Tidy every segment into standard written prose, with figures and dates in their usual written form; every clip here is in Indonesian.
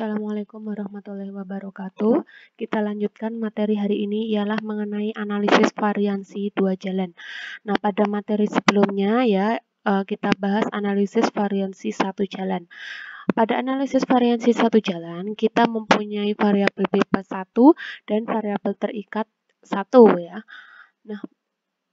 Assalamualaikum warahmatullahi wabarakatuh. Kita lanjutkan materi hari ini ialah mengenai analisis variansi dua jalan. Nah, pada materi sebelumnya ya kita bahas analisis variansi satu jalan. Pada analisis variansi satu jalan, kita mempunyai variabel bebas 1 dan variabel terikat 1 ya. Nah,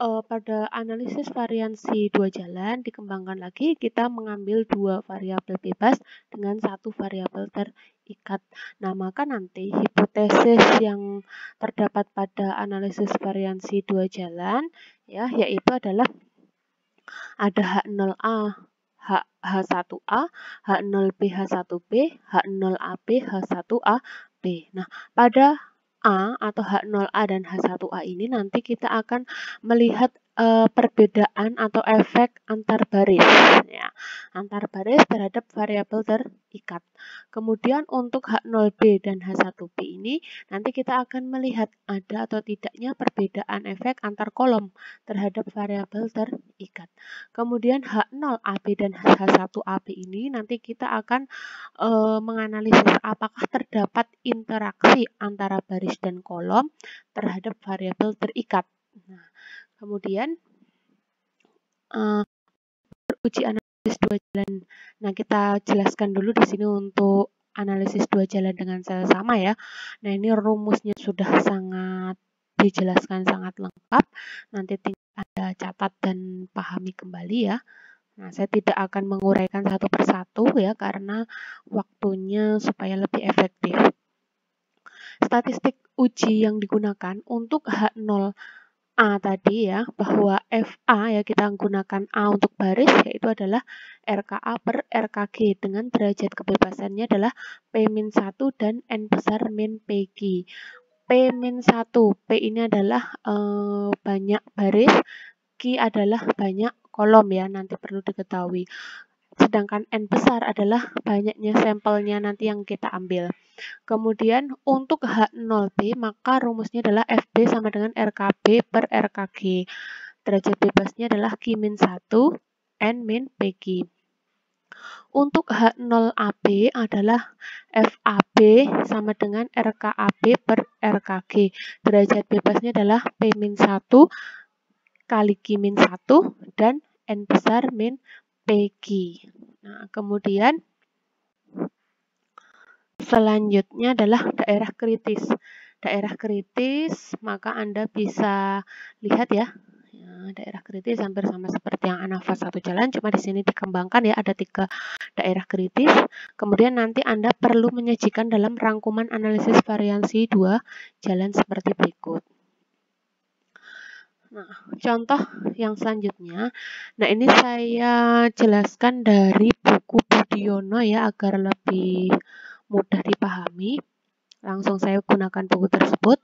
pada analisis variansi dua jalan dikembangkan lagi, kita mengambil dua variabel bebas dengan satu variabel terikat. Nah, maka nanti hipotesis yang terdapat pada analisis variansi dua jalan ya, yaitu adalah ada H0A H1A, H0B H1B, H0AB H1AB. Nah, pada A atau H0A dan H1A ini nanti kita akan melihat perbedaan atau efek antar baris ya, antar baris terhadap variabel terikat. Kemudian untuk H0B dan H1B ini nanti kita akan melihat ada atau tidaknya perbedaan efek antar kolom terhadap variabel terikat. Kemudian H0AB dan H1AB ini nanti kita akan menganalisis apakah terdapat interaksi antara baris dan kolom terhadap variabel terikat. Nah, kemudian uji analisis dua jalan. Nah, kita jelaskan dulu di sini untuk analisis dua jalan dengan sel sama ya. Nah, ini rumusnya sudah sangat dijelaskan sangat lengkap. Nanti tinggal Anda catat dan pahami kembali ya. Nah, saya tidak akan menguraikan satu persatu ya karena waktunya supaya lebih efektif. Statistik uji yang digunakan untuk H0A tadi ya, bahwa FA ya kita menggunakan A untuk baris yaitu adalah RKA per RKG dengan derajat kebebasannya adalah P-1 dan N besar min PG. P-1, P ini adalah banyak baris, Q adalah banyak kolom ya, nanti perlu diketahui. Sedangkan N besar adalah banyaknya sampelnya nanti yang kita ambil. Kemudian untuk H0B maka rumusnya adalah FB sama dengan RKB per RKG. Derajat bebasnya adalah Q-1 N min PG. Untuk H0AB adalah FAB sama dengan RKAB per RKG. Derajat bebasnya adalah P-1 kali Q-1 dan N besar min PG. Nah, kemudian selanjutnya adalah daerah kritis. Daerah kritis, maka Anda bisa lihat ya, daerah kritis hampir sama seperti yang anafas satu jalan, cuma di sini dikembangkan ya, ada 3 daerah kritis. Kemudian nanti Anda perlu menyajikan dalam rangkuman analisis variansi dua jalan seperti berikut. Nah, contoh yang selanjutnya, nah ini saya jelaskan dari buku Budiono ya agar lebih mudah dipahami. Langsung saya gunakan buku tersebut.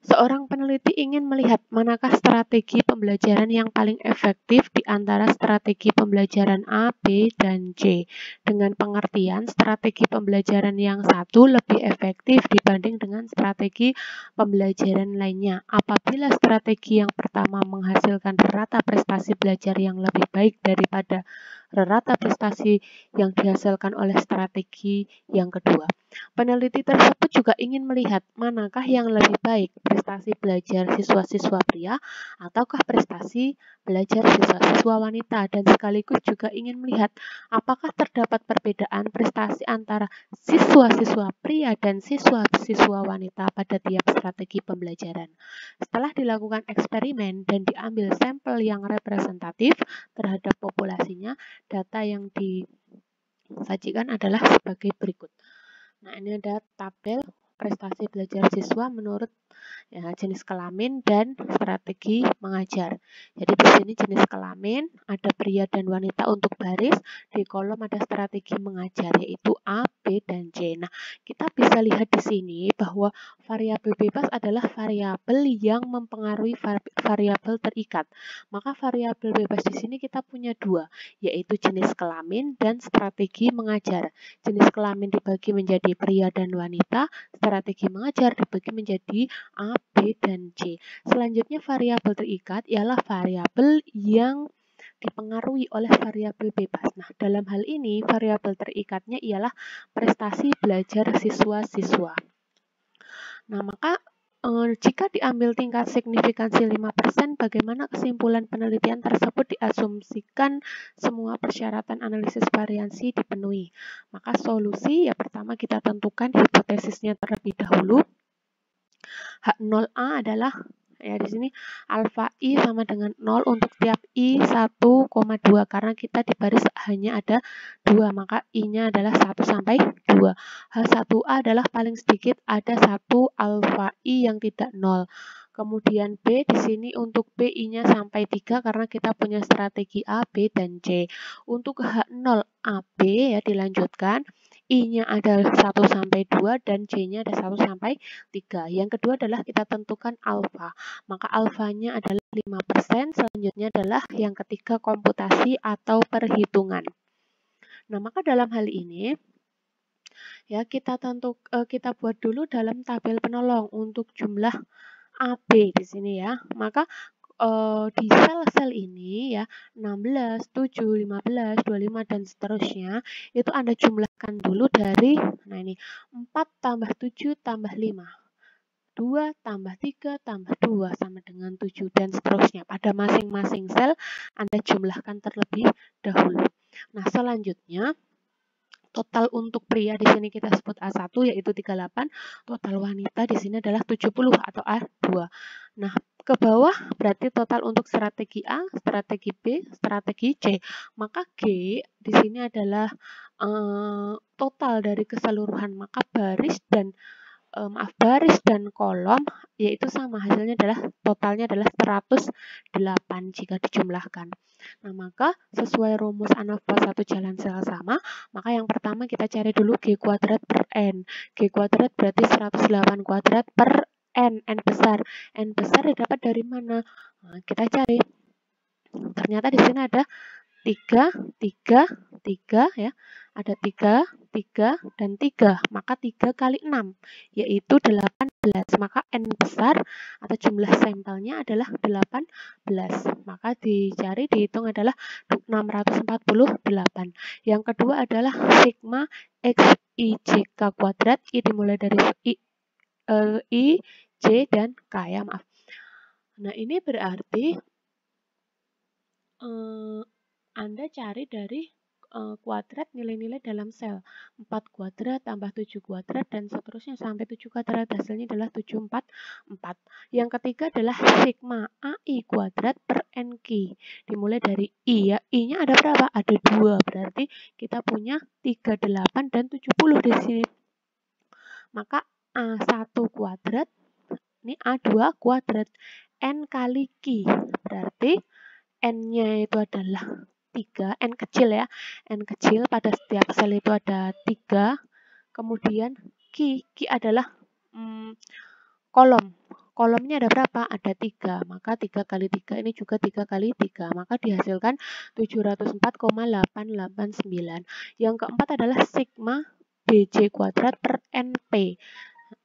Seorang peneliti ingin melihat manakah strategi pembelajaran yang paling efektif di antara strategi pembelajaran A, B, dan C. Dengan pengertian strategi pembelajaran yang satu lebih efektif dibanding dengan strategi pembelajaran lainnya. Apabila strategi yang pertama menghasilkan rata prestasi belajar yang lebih baik daripada rata prestasi yang dihasilkan oleh strategi yang kedua. Peneliti tersebut juga ingin melihat manakah yang lebih baik, prestasi belajar siswa-siswa pria ataukah prestasi belajar siswa-siswa wanita, dan sekaligus juga ingin melihat apakah terdapat perbedaan prestasi antara siswa-siswa pria dan siswa-siswa wanita pada tiap strategi pembelajaran. Setelah dilakukan eksperimen dan diambil sampel yang representatif terhadap populasinya, data yang disajikan adalah sebagai berikut. Nah, ini ada tabel prestasi belajar siswa menurut ya, jenis kelamin dan strategi mengajar. Jadi di sini jenis kelamin, ada pria dan wanita untuk baris, di kolom ada strategi mengajar yaitu A, B, dan C. Nah, kita bisa lihat di sini bahwa variabel bebas adalah variabel yang mempengaruhi variabel terikat. Maka variabel bebas di sini kita punya 2, yaitu jenis kelamin dan strategi mengajar. Jenis kelamin dibagi menjadi pria dan wanita, strategi mengajar dibagi menjadi A, B, dan C. Selanjutnya variabel terikat ialah variabel yang dipengaruhi oleh variabel bebas. Nah, dalam hal ini variabel terikatnya ialah prestasi belajar siswa-siswa. Nah, maka jika diambil tingkat signifikansi 5%, bagaimana kesimpulan penelitian tersebut diasumsikan semua persyaratan analisis variansi dipenuhi. Maka solusi, ya pertama kita tentukan hipotesisnya terlebih dahulu. H0A adalah, ya di sini alfa I sama dengan 0 untuk tiap I 1,2 karena kita di baris hanya ada 2, maka I-nya adalah 1 sampai 2. H1A adalah paling sedikit ada 1 alfa I yang tidak 0. Kemudian B di sini untuk B I-nya sampai 3 karena kita punya strategi A, B, dan C. Untuk H0AB ya dilanjutkan. I-nya ada 1 sampai 2 dan C-nya ada 1 sampai 3. Yang kedua adalah kita tentukan alfa. Maka alfanya adalah 5%. Selanjutnya adalah yang ketiga komputasi atau perhitungan. Nah, maka dalam hal ini ya kita buat dulu dalam tabel penolong untuk jumlah AB di sini ya. Maka di sel-sel ini ya 16, 7, 15, 25 dan seterusnya itu Anda jumlahkan dulu dari nah ini 4 tambah 7 tambah 5. 2 tambah 3 tambah 2 sama dengan 7 dan seterusnya. Pada masing-masing sel Anda jumlahkan terlebih dahulu. Nah, selanjutnya total untuk pria di sini kita sebut A1 yaitu 38, total wanita di sini adalah 70 atau A2. Nah, ke bawah berarti total untuk strategi A, strategi B, strategi C. Maka G di sini adalah total dari keseluruhan, maka baris dan kolom yaitu sama, hasilnya adalah totalnya adalah 108 jika dijumlahkan. Nah, maka sesuai rumus ANOVA satu jalan sel sama, maka yang pertama kita cari dulu G kuadrat per N. G kuadrat berarti 108 kuadrat per N. N besar. N besar didapat dari mana? Nah, kita cari. Ternyata di sini ada 3 ya. Ada 3 dan 3. Maka 3 kali 6 yaitu 18. Maka N besar atau jumlah sampelnya adalah 18. Maka dihitung adalah 648. Yang kedua adalah sigma XIJK kuadrat. I dimulai dari I, J, dan K ya, maaf. Nah, ini berarti Anda cari dari kuadrat nilai-nilai dalam sel 4 kuadrat tambah 7 kuadrat dan seterusnya sampai 7 kuadrat, hasilnya adalah 744. Yang ketiga adalah sigma AI kuadrat per NQ dimulai dari I ya, I-nya ada berapa? Ada 2, berarti kita punya 38 dan 70 di sini. Maka A1 kuadrat ini A2 kuadrat N kali Q berarti N-nya itu adalah 3, N kecil ya. N kecil pada setiap sel itu ada 3. Kemudian Q adalah kolom. Kolomnya ada berapa? Ada 3. Maka 3 kali 3 ini juga 3 kali 3. Maka dihasilkan 704,889. Yang keempat adalah sigma BJ kuadrat per NP.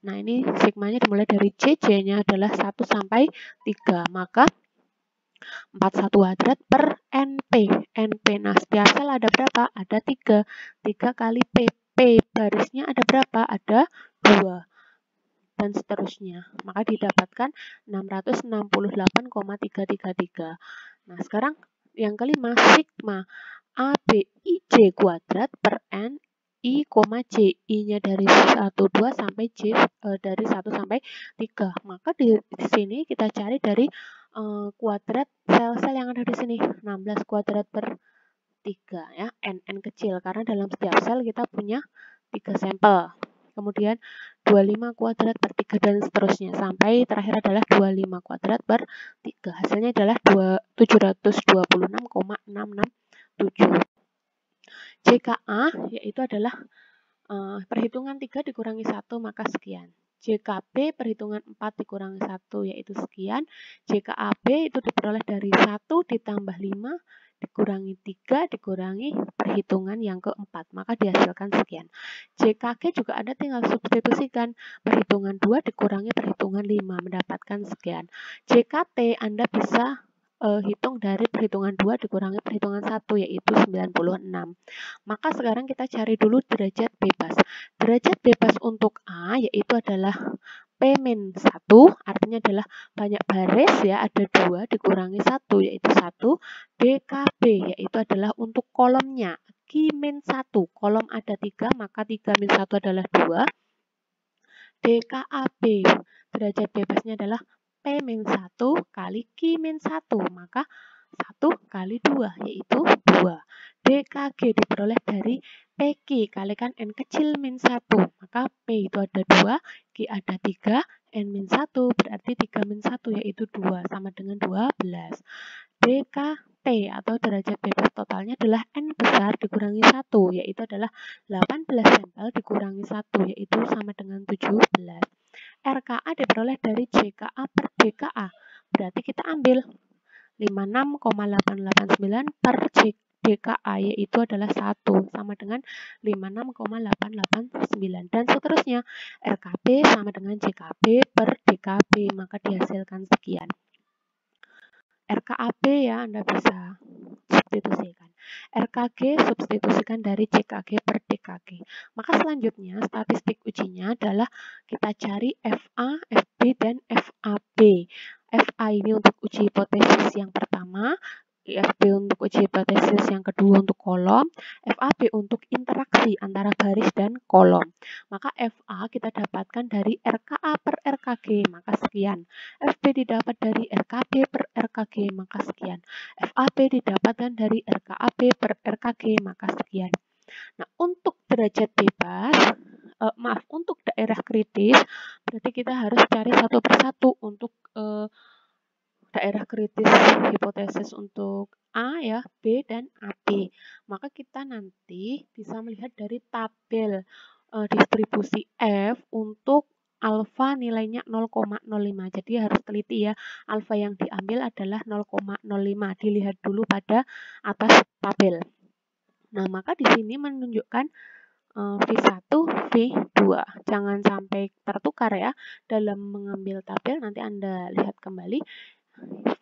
Nah, ini sigmanya dimulai dari J, J-nya adalah 1 sampai 3. Maka 41 kuadrat per NP. NP, nah setiap sel ada berapa? Ada 3. 3 kali P. P barisnya ada berapa? Ada 2. Dan seterusnya. Maka didapatkan 668,333. Nah, sekarang yang kelima, sigma ABIJ kuadrat per N I, J. I-nya dari 1, 2 sampai J dari 1 sampai 3. Maka di sini kita cari dari kuadrat sel-sel yang ada di sini. 16 kuadrat per 3 ya, N kecil karena dalam setiap sel kita punya 3 sampel. Kemudian 25 kuadrat per 3 dan seterusnya sampai terakhir adalah 25 kuadrat per 3. Hasilnya adalah 726,667. JKA yaitu adalah perhitungan 3 dikurangi 1 maka sekian. JKB perhitungan 4 dikurangi 1 yaitu sekian. JKAB itu diperoleh dari 1 ditambah 5 dikurangi 3 dikurangi perhitungan yang keempat. Maka dihasilkan sekian. JKG juga Anda tinggal substitusikan. Perhitungan 2 dikurangi perhitungan 5 mendapatkan sekian. JKT Anda bisa hitung dari perhitungan 2 dikurangi perhitungan 1, yaitu 96. Maka sekarang kita cari dulu derajat bebas. Derajat bebas untuk A yaitu adalah P-1, artinya adalah banyak baris ya, ada 2 dikurangi 1 yaitu 1. DKB yaitu adalah untuk kolomnya. Q-1, kolom ada 3, maka 3-1 adalah 2. DKAB, derajat bebasnya adalah P-1 kali Q-1, maka 1 kali 2 yaitu 2. DKG diperoleh dari PQ kalikan N kecil min 1, maka P itu ada 2, Q ada 3, N min 1 berarti 3 min 1 yaitu 2 sama dengan 12. DKT atau derajat bebas totalnya adalah N besar dikurangi 1 yaitu adalah 18 sampel dikurangi 1 yaitu sama dengan 17. RKA diperoleh dari JKA per DKA. Berarti kita ambil 56,889 per DKA yaitu adalah 1 sama dengan 56,889 dan seterusnya. RKB sama dengan JKB per DKB, maka dihasilkan sekian. RKAB ya Anda bisa substitusikan. RKG substitusikan dari JKG per DKG. Maka selanjutnya statistik ujinya adalah kita cari FA, FB, dan FAB. FA ini untuk uji hipotesis yang pertama, FB untuk uji hipotesis yang kedua untuk kolom, FAB untuk interaksi antara baris dan kolom. Maka FA kita dapatkan dari RKA per RKG, maka sekian. FB didapat dari RKB per RKG, maka sekian. FAB didapatkan dari RKAB per RKG, maka sekian. Nah, untuk derajat bebas, untuk daerah kritis, berarti kita harus cari satu persatu untuk daerah kritis hipotesis untuk A ya, B dan AB. Maka kita nanti bisa melihat dari tabel distribusi F untuk alfa nilainya 0,05. Jadi harus teliti ya, alfa yang diambil adalah 0,05. Dilihat dulu pada atas tabel. Nah, maka di sini menunjukkan V1, V2. Jangan sampai tertukar ya dalam mengambil tabel, nanti Anda lihat kembali.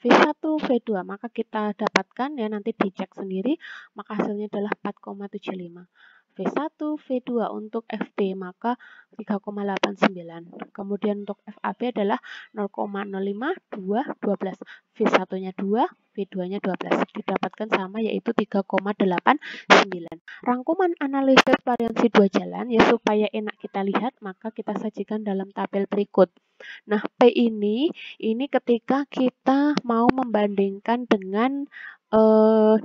V1, V2, maka kita dapatkan ya, nanti dicek sendiri, maka hasilnya adalah 4,75. V1, V2 untuk FB maka 3,89. Kemudian untuk FAB adalah 0,05, 2, 12. V1-nya 2, V2-nya 12. Didapatkan sama yaitu 3,89. Rangkuman analisis variansi dua jalan ya supaya enak kita lihat, maka kita sajikan dalam tabel berikut. Nah, P ini ketika kita mau membandingkan dengan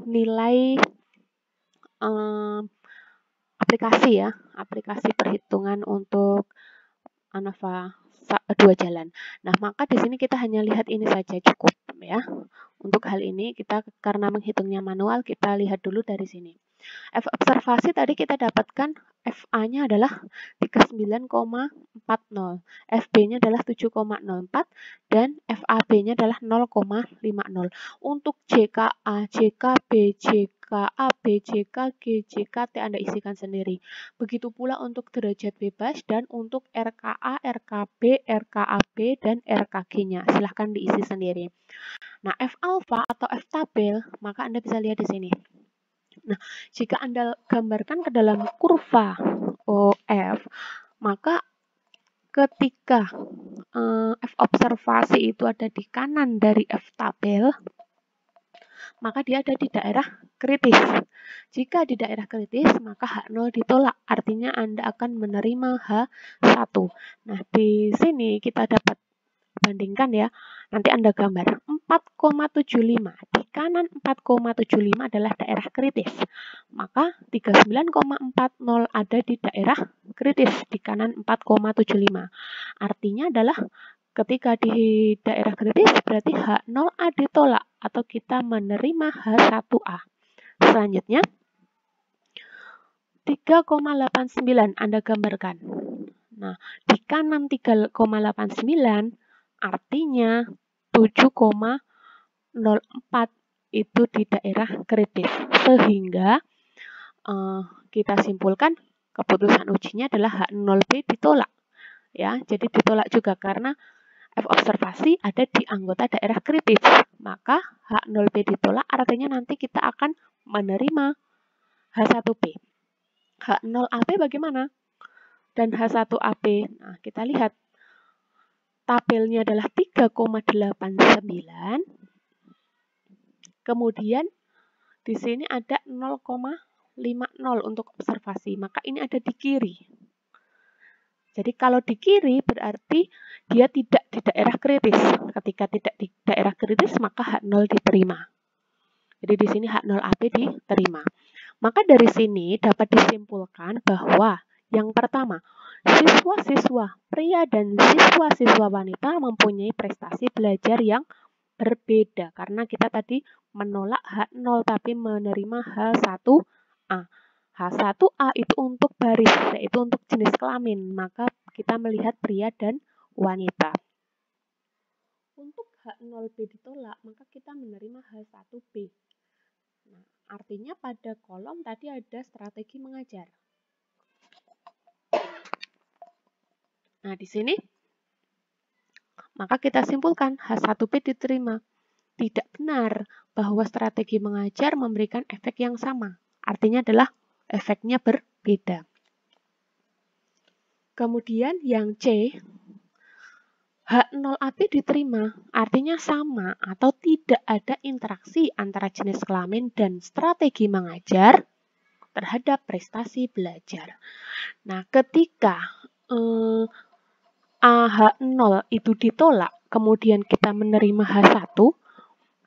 nilai aplikasi ya, aplikasi perhitungan untuk ANOVA dua jalan. Nah, maka di sini kita hanya lihat ini saja cukup ya. Untuk hal ini kita karena menghitungnya manual, kita lihat dulu dari sini. F observasi tadi kita dapatkan FA-nya adalah 39,40, FB-nya adalah 7,04, dan FAB-nya adalah 0,50. Untuk JKA, JKB, JKAB, JKG, JKT Anda isikan sendiri. Begitu pula untuk derajat bebas dan untuk RKA, RKB, RKAB, dan RKG-nya. Silahkan diisi sendiri. Nah, F alpha atau F tabel, maka Anda bisa lihat di sini. Nah, jika Anda gambarkan ke dalam kurva OF, maka ketika F observasi itu ada di kanan dari F tabel, maka dia ada di daerah kritis. Jika di daerah kritis, maka H0 ditolak, artinya Anda akan menerima H1. Nah, di sini kita dapat bandingkan ya, nanti Anda gambar 4,75, di kanan 4,75 adalah daerah kritis, maka 39,40 ada di daerah kritis di kanan 4,75. Artinya adalah ketika di daerah kritis berarti H0A ditolak atau kita menerima H1A. Selanjutnya 3,89 Anda gambarkan. Nah, di kanan 3,89 artinya 7,04 itu di daerah kritis. Sehingga kita simpulkan keputusan ujinya adalah H0B ditolak. Ya, jadi ditolak juga karena F observasi ada di anggota daerah kritis. Maka H0P ditolak artinya nanti kita akan menerima H1P. H0AP bagaimana? Dan H1AP, nah kita lihat tabelnya adalah 3,89. Kemudian di sini ada 0,50 untuk observasi, maka ini ada di kiri. Jadi kalau di kiri berarti dia tidak di daerah kritis. Ketika tidak di daerah kritis maka H0 diterima. Jadi di sini H0AP diterima. Maka dari sini dapat disimpulkan bahwa yang pertama, siswa-siswa pria dan siswa-siswa wanita mempunyai prestasi belajar yang berbeda. Karena kita tadi menolak H0 tapi menerima H1A. H1A itu untuk baris, yaitu untuk jenis kelamin. Maka kita melihat pria dan wanita. Untuk H0B ditolak, maka kita menerima H1B. Nah, artinya pada kolom tadi ada strategi mengajar. Nah, di sini maka kita simpulkan H1B diterima. Tidak benar bahwa strategi mengajar memberikan efek yang sama. Artinya adalah efeknya berbeda. Kemudian yang C, H0AP diterima, artinya sama atau tidak ada interaksi antara jenis kelamin dan strategi mengajar terhadap prestasi belajar. Nah, ketika AH0 itu ditolak, kemudian kita menerima H1,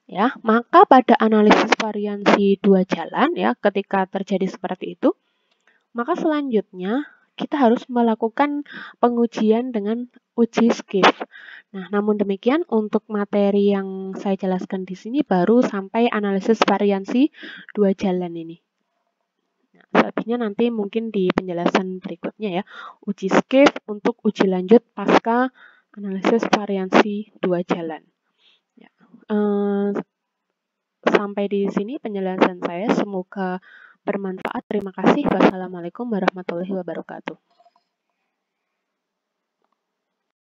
ya, maka pada analisis variansi dua jalan, ya, ketika terjadi seperti itu, maka selanjutnya kita harus melakukan pengujian dengan uji Skiff. Nah, namun demikian untuk materi yang saya jelaskan di sini baru sampai analisis variansi dua jalan ini. Nah, selebihnya nanti mungkin di penjelasan berikutnya ya, uji Skiff untuk uji lanjut pasca analisis variansi dua jalan. Ya. Sampai di sini penjelasan saya, semoga bermanfaat. Terima kasih. Wassalamualaikum warahmatullahi wabarakatuh.